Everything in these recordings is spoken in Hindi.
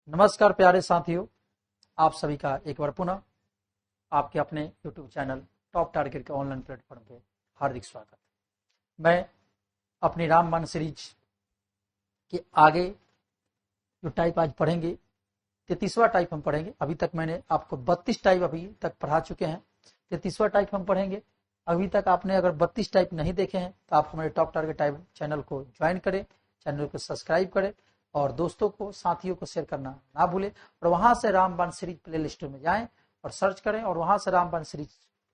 नमस्कार प्यारे साथियों, आप सभी का एक बार पुनः आपके अपने YouTube चैनल टॉप टारगेट के ऑनलाइन प्लेटफॉर्म पे हार्दिक स्वागत। मैं अपनी रामबाण सीरीज के आगे जो टाइप आज पढ़ेंगे 33वां टाइप हम पढ़ेंगे। अभी तक मैंने आपको 32 टाइप अभी तक पढ़ा चुके हैं। 33वां टाइप हम पढ़ेंगे। अभी तक आपने अगर 32 टाइप नहीं देखे हैं तो आप हमारे टॉप टारगेट टाइप चैनल को ज्वाइन करें, चैनल को सब्सक्राइब करें और दोस्तों को, साथियों को शेयर करना ना भूलें। और वहां से रामबाण सीरीज प्लेलिस्ट में जाएं और सर्च करें और वहां से रामबाण सीरीज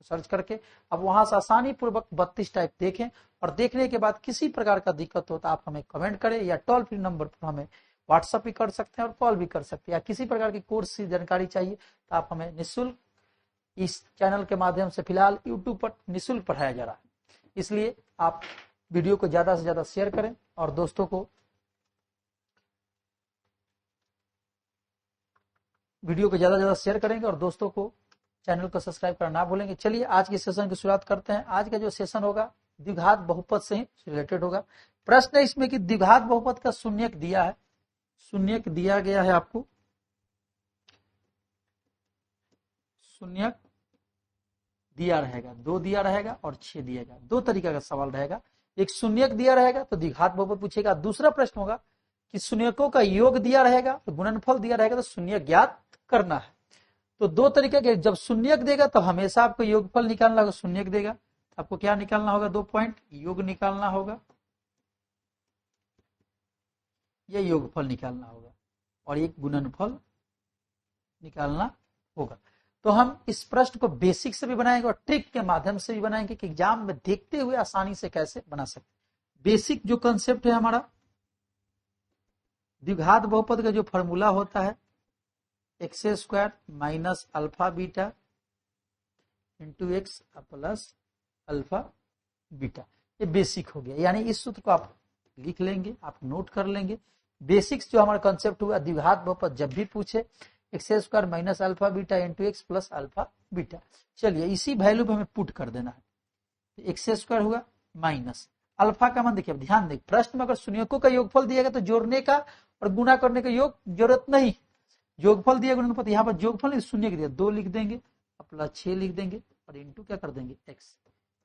सर्च करके अब वहां से आसानी पूर्वक 32 टाइप देखें। और देखने के बाद किसी प्रकार का दिक्कत हो तो आप हमें कमेंट करें या टोल फ्री नंबर पर हमें व्हाट्सएप भी कर सकते हैं और कॉल भी कर सकते हैं। या किसी प्रकार की कोर्स की जानकारी चाहिए तो आप हमें निःशुल्क इस चैनल के माध्यम से फिलहाल यूट्यूब पर निःशुल्क पढ़ाया जा रहा है, इसलिए आप वीडियो को ज्यादा से ज्यादा शेयर करें और दोस्तों को वीडियो को ज्यादा से ज्यादा शेयर करेंगे और दोस्तों को चैनल को सब्सक्राइब करना ना भूलेंगे। चलिए आज के सेशन की शुरुआत करते हैं। आज का जो सेशन होगा द्विघात बहुपद से ही रिलेटेड होगा। प्रश्न है इसमें कि द्विघात बहुपद का शून्यक दिया है, शून्यक दिया गया है आपको, शून्यक दिया रहेगा, 2 दिया रहेगा और 6 दिएगा। 2 तरीका का सवाल रहेगा। एक शून्यक दिया रहेगा तो द्विघात बहुपद पूछेगा। दूसरा प्रश्न होगा कि शून्यकों का योग दिया रहेगा तो गुणनफल दिया रहेगा तो शून्यक ज्ञात करना है। तो 2 तरीके के, जब शून्यक देगा तो हमेशा आपको योगफल निकालना होगा। शून्यक देगा तो आपको क्या निकालना होगा? 2 पॉइंट योग निकालना होगा, यह योगफल निकालना होगा और एक गुणनफल निकालना होगा। तो हम इस प्रश्न को बेसिक से भी बनाएंगे और ट्रिक के माध्यम से भी बनाएंगे कि एग्जाम में देखते हुए आसानी से कैसे बना सकते। बेसिक जो कंसेप्ट है हमारा, द्विघात बहुपद का जो फॉर्मूला होता है x square minus alpha beta into x plus alpha beta, ये बेसिक हो गया। यानी इस सूत्र को आप लिख लेंगे, आप नोट कर लेंगे। बेसिक्स जो हमारा कंसेप्ट हुआ, द्विघात बहुपद जब भी पूछे x square minus alpha beta into x plus alpha beta. चलिए इसी वैल्यू पे हमें पुट कर देना है। एक्स स्क्वायर हुआ माइनस अल्फा का मान, देखिए ध्यान दें, प्रश्न में अगर शून्यकों का योगफल दिएगा तो जोड़ने का और गुना करने का योग जरूरत नहीं। योगफल दिया गुणनफल, यहाँ पर योगफल नहीं शून्य दिया, 2 लिख देंगे प्लस 6 लिख देंगे और इंटू क्या कर देंगे एक्स,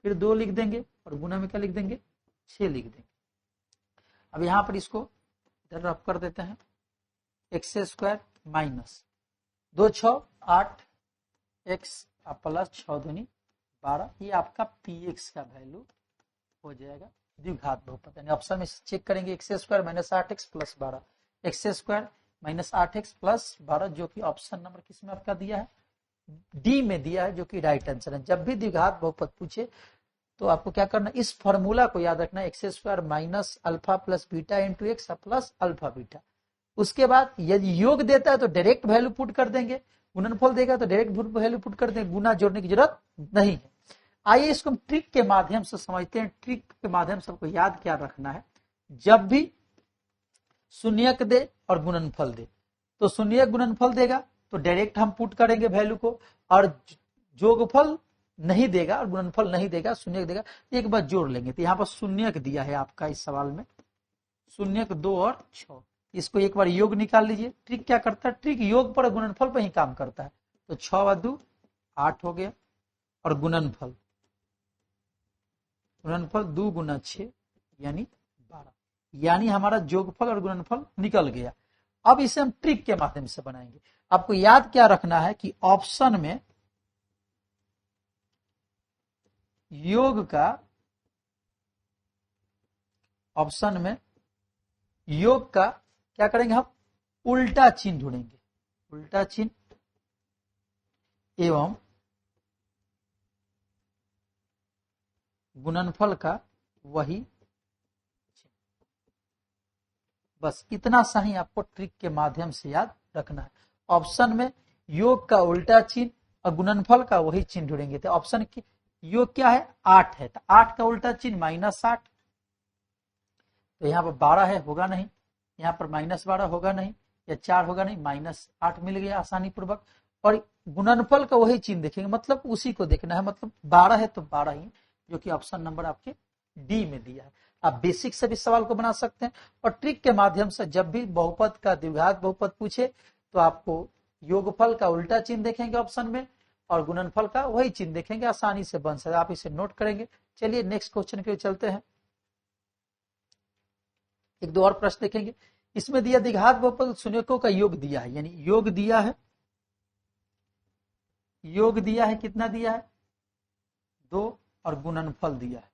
फिर 2 लिख देंगे और गुना में क्या लिख देंगे 6 लिख देंगे। अब यहाँ पर इसको इधर रफ कर देते हैं। X square minus 2 6 8 x plus 6 दूनी 12, ये आपका पी एक्स का वैल्यू हो जाएगा द्विघात बहुपद। यानी ऑप्शन में चेक करेंगे x square minus 8x plus 12, x square minus 8x plus 12, जो कि ऑप्शन नंबर किस में आपका दिया है? डी में दिया है, जो कि राइट आंसर है। जब भी द्विघात बहुपद पूछे तो आपको क्या करना, इस फॉर्मूला को याद रखना, x square minus alpha plus beta into x plus alpha beta. उसके बाद यदि योग देता है तो डायरेक्ट वैल्यू पुट कर देंगे, गुणनफल देगा तो डायरेक्ट वैल्यू पुट कर देंगे, गुना जोड़ने की जरूरत नहीं है। आइए इसको हम ट्रिक के माध्यम से समझते हैं। ट्रिक के माध्यम से आपको याद क्या रखना है, जब भी शून्यक दे और गुणनफल दे तो शून्यक गुणनफल देगा तो डायरेक्ट हम पुट करेंगे वैल्यू को, और जोगफल नहीं देगा और गुणनफल नहीं देगा, शून्यक देगा, एक बार जोड़ लेंगे। तो यहाँ पर शून्यक दिया है आपका इस सवाल में, शून्यक 2 और 6, इसको एक बार योग निकाल लीजिए। ट्रिक क्या करता है? ट्रिक योग पर गुणनफल पर ही काम करता है। तो 6 व 2 8 हो गया और गुणनफल 2 गुना 6 यानी 12, यानी हमारा जोगफल और गुणनफल निकल गया। अब इसे हम ट्रिक के माध्यम से बनाएंगे। आपको याद क्या रखना है कि ऑप्शन में योग का, ऑप्शन में योग का क्या करेंगे, हम उल्टा चिन्ह ढूंढेंगे, उल्टा चिन्ह एवं गुणनफल का वही, बस इतना सा ही आपको ट्रिक के माध्यम से याद रखना है। ऑप्शन में योग का उल्टा चिन्ह और गुणनफल का वही चिन्ह ढूंढेंगे। तो ऑप्शन की योग क्या है? 8 है, तो 8 का उल्टा चिन्ह माइनस 8, तो यहाँ पर 12 है, होगा नहीं, यहाँ पर माइनस 12 होगा नहीं, या 4 होगा नहीं, माइनस 8 मिल गया आसानी पूर्वक। और गुणनफल का वही चिन्ह देखेंगे, मतलब उसी को देखना है, मतलब 12 है तो 12 ही, जो कि ऑप्शन नंबर आपके डी में दिया है। आप बेसिक से भी सवाल को बना सकते हैं और ट्रिक के माध्यम से जब भी बहुपद का द्विघात बहुपद पूछे तो आपको योगफल का उल्टा चिन्ह देखेंगे ऑप्शन में और गुणनफल का वही चिन्ह देखेंगे, आसानी से बन सकता है, आप इसे नोट करेंगे। चलिए नेक्स्ट क्वेश्चन के चलते हैं। एक दो और प्रश्न देखेंगे। इसमें दिया द्विघात बहुपद शून्यकों का योग दिया है, यानी योग दिया है, योग दिया है, कितना दिया है 2 और गुणनफल दिया है,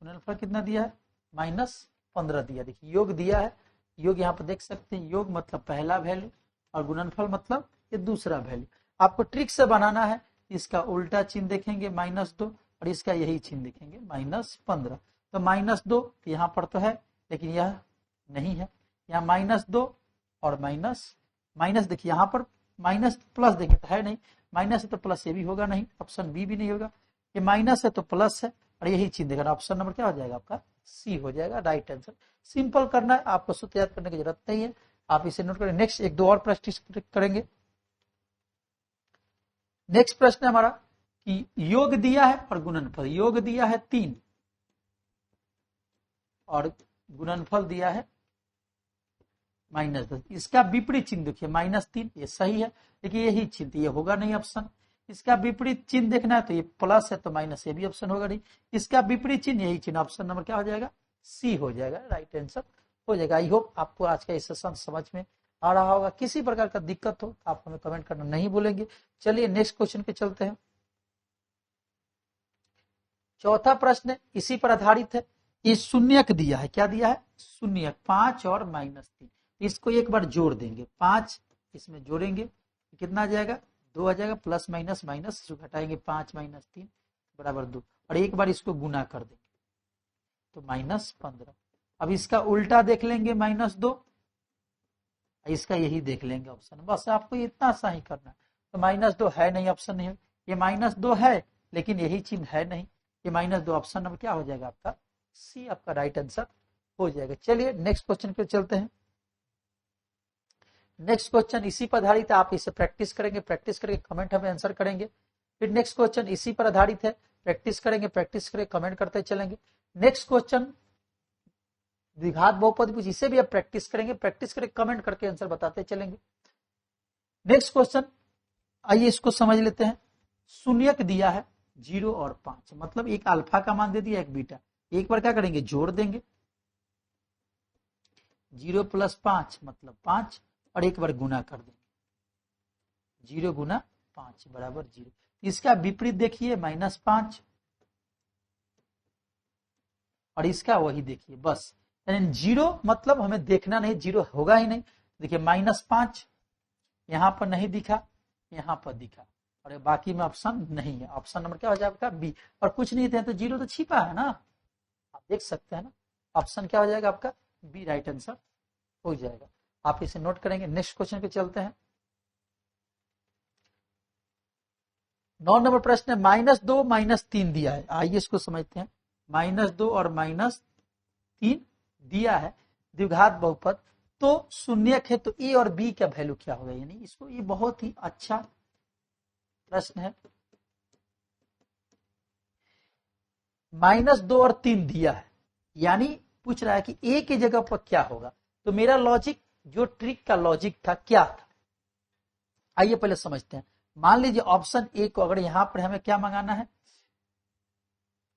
गुणनफल कितना दिया है -15 दिया। देखिए योग दिया है, योग यहाँ पर देख सकते हैं, योग मतलब पहला वैल्यू और गुणनफल मतलब ये दूसरा वैल्यू। आपको ट्रिक से बनाना है, इसका उल्टा चिन्ह देखेंगे -2 और इसका यही चिन्ह देखेंगे -15। तो -2 यहाँ पर तो है लेकिन यह नहीं है, यहाँ -2 और माइनस देखिए यहाँ पर माइनस प्लस देखिए तो है नहीं, माइनस है तो प्लस ये भी होगा नहीं, ऑप्शन बी भी नहीं होगा, ये माइनस है तो प्लस है और यही चिन्ह देगा, ऑप्शन नंबर क्या हो जाएगा आपका सी हो जाएगा राइट आंसर। सिंपल करना है, आपको सूत्र याद करने की जरूरत नहीं है, आप इसे नोट करें। नेक्स्ट एक दो और प्रश्न करेंगे। नेक्स्ट प्रश्न हमारा कि योग दिया है और गुणनफल, योग दिया है 3 और गुणनफल दिया है -10, इसका विपरीत चिन्ह देखिए -3, ये सही है लेकिन यही चिन्ह ये होगा नहीं ऑप्शन। इसका विपरीत चिन्ह देखना है तो ये प्लस है तो माइनस, ये भी ऑप्शन होगा नहीं, इसका विपरीत चिन्ह यही चिन्ह, ऑप्शन नंबर क्या हो जाएगा सी हो जाएगा, राइट आंसर हो जाएगा। आई होप आपको आज का सेशन समझ में आ रहा होगा, किसी प्रकार का दिक्कत हो आप हमें कमेंट करना नहीं भूलेंगे। चलिए नेक्स्ट क्वेश्चन पे चलते हैं। चौथा प्रश्न इसी पर आधारित है, ये शून्यक दिया है, क्या दिया है शून्यक 5 और -3, इसको एक बार जोड़ देंगे, 5 इसमें जोड़ेंगे कितना आ जाएगा 2 आ जाएगा, प्लस माइनस माइनस घटाएंगे 5 - 3 बराबर 2 और एक बार इसको गुना कर देंगे तो -15। अब इसका उल्टा देख लेंगे -2, इसका यही देख लेंगे ऑप्शन, बस आपको इतना सा ही करना है। तो -2 है नहीं, ऑप्शन नहीं है, ये -2 है लेकिन यही चिन्ह है नहीं, ये -2 ऑप्शन नंबर क्या हो जाएगा आपका सी, आपका राइट आंसर हो जाएगा। चलिए नेक्स्ट क्वेश्चन पे चलते हैं। नेक्स्ट क्वेश्चन इसी पर आधारित है, आप इसे प्रैक्टिस करेंगे, प्रैक्टिस करके कमेंट हमें आंसर करेंगे। फिर नेक्स्ट क्वेश्चन इसी पर आधारित है, प्रैक्टिस करेंगे, प्रैक्टिस करके कमेंट करते चलेंगे। नेक्स्ट क्वेश्चन द्विघात बहुपद कुछ, इसे भी आप प्रैक्टिस करेंगे, प्रैक्टिस करके कमेंट करके आंसर बताते चलेंगे। नेक्स्ट क्वेश्चन आइए इसको समझ लेते हैं। शून्यक दिया है 0 और 5, मतलब एक अल्फा का मान दे दिया एक बीटा, एक बार क्या करेंगे जोड़ देंगे, 0 + 5 मतलब 5 और एक बार गुना कर देंगे, 0 × 5 बराबर 0। इसका विपरीत देखिए -5 और इसका वही देखिए, बस यानी 0 मतलब हमें देखना नहीं, 0 होगा ही नहीं। देखिए -5 यहां पर नहीं दिखा, यहां पर दिखा और बाकी में ऑप्शन नहीं है, ऑप्शन नंबर क्या हो जाएगा बी। और कुछ नहीं थे तो 0 तो छिपा है ना, आप देख सकते हैं ना, ऑप्शन क्या हो जाएगा आपका बी, राइट आंसर हो जाएगा। आप इसे नोट करेंगे। नेक्स्ट क्वेश्चन पे चलते हैं। 9 नंबर प्रश्न है, -2 -3 दिया है, आइए इसको समझते हैं। -2 और -3 दिया है द्विघात बहुपद, तो शून्यक है तो ए और बी का वैल्यू क्या होगा, यानी इसको, ये बहुत ही अच्छा प्रश्न है। -2 और 3 दिया है, यानी पूछ रहा है कि ए की जगह पर क्या होगा। तो मेरा लॉजिक, जो ट्रिक का लॉजिक था क्या था, आइए पहले समझते हैं। मान लीजिए ऑप्शन ए को अगर यहां पर हमें क्या मंगाना है,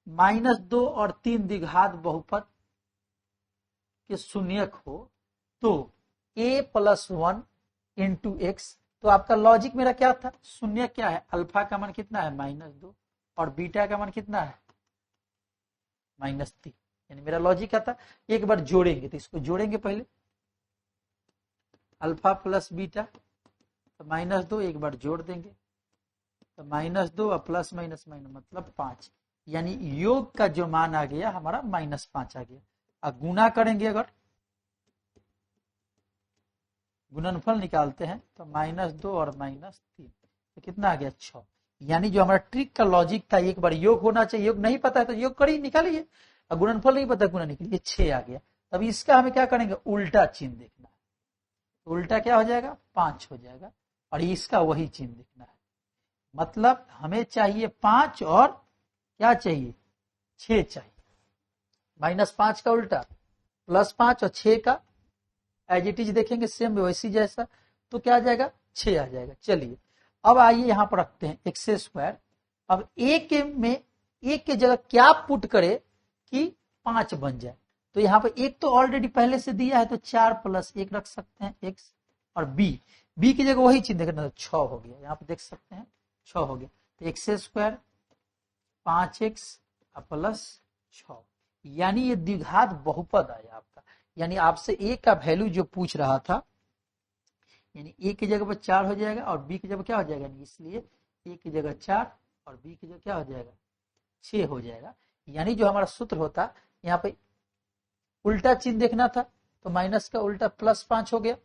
-2 और 3 द्विघात बहुपद के शून्यक हो तो a + 1 × x, तो आपका लॉजिक मेरा क्या था, शून्य क्या है, अल्फा का मान कितना है -2 और बीटा का मान कितना है -3, यानी मेरा लॉजिक क्या था, एक बार जोड़ेंगे, तो इसको जोड़ेंगे पहले, अल्फा + बीटा तो -2, एक बार जोड़ देंगे तो -2 और प्लस माइनस मतलब 5, यानी योग का जो मान आ गया हमारा -5 आ गया। अब गुना करेंगे, अगर गुणनफल निकालते हैं तो -2 और -3 तो कितना आ गया 6, यानी जो हमारा ट्रिक का लॉजिक था, एक बार योग होना चाहिए, योग नहीं पता है तो योग करिए निकालिए, और गुणनफल नहीं पता गुना निकालिए, 6 आ गया। तब इसका हमें क्या करेंगे, उल्टा चिन्ह देखना है, तो उल्टा क्या हो जाएगा 5 हो जाएगा और इसका वही चिन्ह देखना है, मतलब हमें चाहिए 5 और क्या चाहिए 6 चाहिए, -5 का उल्टा +5 और 6 का एज इट इज देखेंगे सेम वैसी जैसा, तो क्या आ जाएगा 6 आ जाएगा। चलिए अब आइए यहां पर रखते हैं एक्स स्क्वायर। अब एक के जगह क्या पुट करे कि 5 बन जाए, तो यहाँ पर एक तो ऑलरेडी पहले से दिया है तो 4 + 1 रख सकते हैं एक्स, और बी की जगह वही चीज देखना 6 हो गया, यहाँ पे देख सकते हैं 6 हो गया। तो एक्स स्क्वायर 5x + 6, यानी ये द्विघात बहुपद आया आपका। यानी आपसे ए का वैल्यू जो पूछ रहा था, यानी ए की जगह पर 4 हो जाएगा और बी की जगह क्या हो जाएगा, इसलिए ए की जगह 4 और बी की जगह क्या हो जाएगा 6 हो जाएगा। यानी जो हमारा सूत्र होता, यहाँ पे उल्टा चिन्ह देखना था तो माइनस का उल्टा +5 हो गया,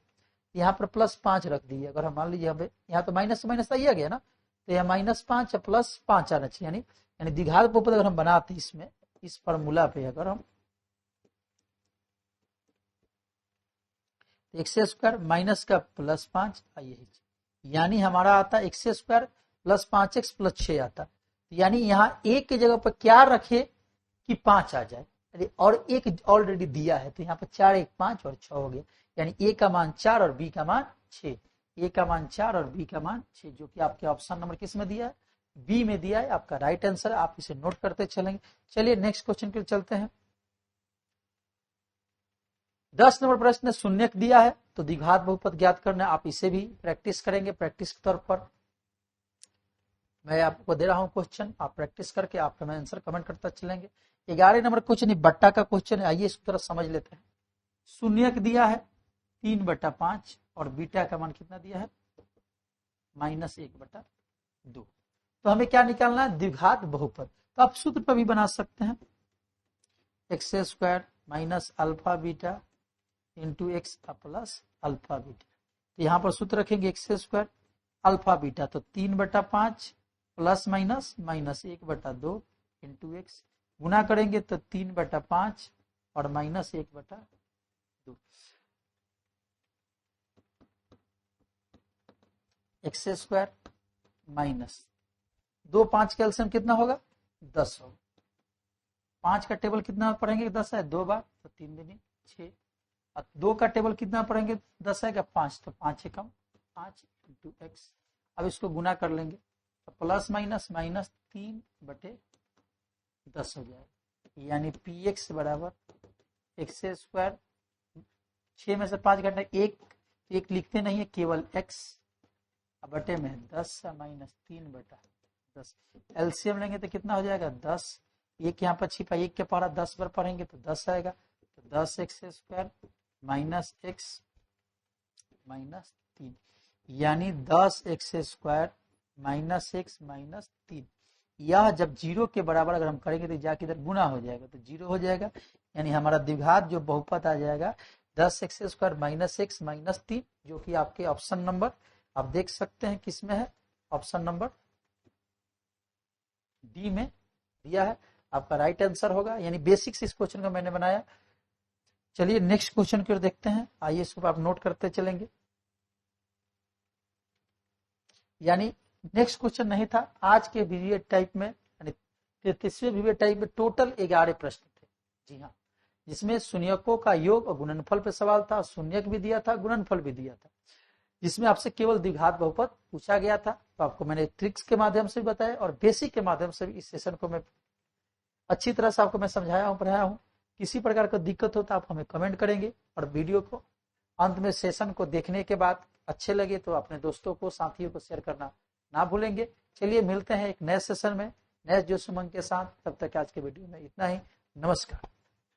यहाँ पर +5 रख दिए। अगर हम मान लीजिए यहाँ तो माइनस माइनस आ गया ना, तो यहाँ -5 +5 आना चाहिए। यानी द्विघात बहुपद अगर हम बनाते इसमें इस फॉर्मूला पे, अगर हम एक्स स्क्वायर माइनस का +5 यही, यानी हमारा आता एक्स स्क्वायर +5x + 6 आता। यानी यहाँ एक की जगह पर क्या रखे कि 5 आ जाए, और एक ऑलरेडी दिया है तो यहाँ पर 4 1 5 और 6 हो गया। यानी ए का मान 4 और बी का मान 6, ए का मान 4 और बी का मान 6, जो कि आपके ऑप्शन नंबर किस में दिया है, बी में दिया है। आपका राइट आंसर, आप इसे नोट करते चलेंगे। चलिए नेक्स्ट क्वेश्चन के लिए चलते हैं। 10 नंबर प्रश्न शून्यक दिया है, तो द्विघात बहुपद ज्ञात करना, आप इसे भी प्रैक्टिस करेंगे। प्रैक्टिस के तौर पर मैं आपको दे रहा हूं क्वेश्चन, आप प्रैक्टिस करके आप हमें आंसर कमेंट करते चलेंगे। 11 नंबर क्वेश्चन बट्टा का क्वेश्चन है, आइए इसकी तरफ समझ लेते हैं। शून्यक दिया है 3/5 और बीटा का मान कितना दिया है -1/2। तो हमें क्या निकालना है, द्विघात बहुपद। तो आप सूत्र पर भी बना सकते हैं, x square minus alpha beta into x plus alpha beta. तो यहाँ पर सूत्र रखेंगे एक्स स्क्वायर अल्फा बीटा, तो 3/5 प्लस माइनस -1/2 इंटू एक्स, गुना करेंगे तो 3/5 और -1/2। एक्स स्क्वायर माइनस 2 5 का एलसीएम कितना होगा 10 होगा। 5 का टेबल कितना पढ़ेंगे 10 है 2 बार, तो 3 दूनी 6। 2 का टेबल कितना पढ़ेंगे 10 है क्या 5, तो 5 से कम 5 इंटू एक्स। अब इसको गुना कर लेंगे तो प्लस माइनस -3/10 हो जाएगा। यानी px बराबर एक्स स्क्वायर 6 में से 5 घटा एक लिखते नहीं है, केवल x बटे में 10 -3/10। एलसीएम लेंगे तो कितना हो जाएगा 10, एक यहाँ पर छिपा, एक के पढ़ा 10 बार पढ़ेंगे तो 10 आएगा। तो 10x स्क्वायर माइनस x -3, यानी 10x स्क्वायर -x -3। यह जब 0 के बराबर अगर हम करेंगे तो जाके इधर गुना हो जाएगा तो 0 हो जाएगा। यानी हमारा द्विघात जो बहुपद आ जाएगा 10x स्क्वायर -x -3, जो कि आपके ऑप्शन नंबर आप देख सकते हैं किसमें है, ऑप्शन नंबर डी में दिया है, आपका राइट आंसर होगा। यानी बेसिक्स इस क्वेश्चन का मैंने बनाया। चलिए नेक्स्ट क्वेश्चन की ओर देखते हैं, आइए इसको आप नोट करते चलेंगे। यानी नेक्स्ट क्वेश्चन नहीं था आज के वीडियो टाइप में, यानी 33वें वीडियो टाइप में टोटल 11 प्रश्न थे। जी हाँ, जिसमें शून्यकों का योग और गुणनफल पे सवाल था, शून्यक भी दिया था, गुणनफल भी दिया था, जिसमें आपसे केवल द्विघात बहुपद पूछा गया था। तो आपको मैंने ट्रिक्स के माध्यम से भी बताया और बेसिक के माध्यम से भी इस सेशन को मैं अच्छी तरह से आपको मैं समझाया हूँ, पढ़ाया हूँ। किसी प्रकार का दिक्कत हो तो आप हमें कमेंट करेंगे, और वीडियो को अंत में सेशन को देखने के बाद अच्छे लगे तो अपने दोस्तों को साथियों को शेयर करना ना भूलेंगे। चलिए मिलते हैं एक नए सेशन में नए जोश उमंग के साथ, तब तक आज के वीडियो में इतना ही। नमस्कार।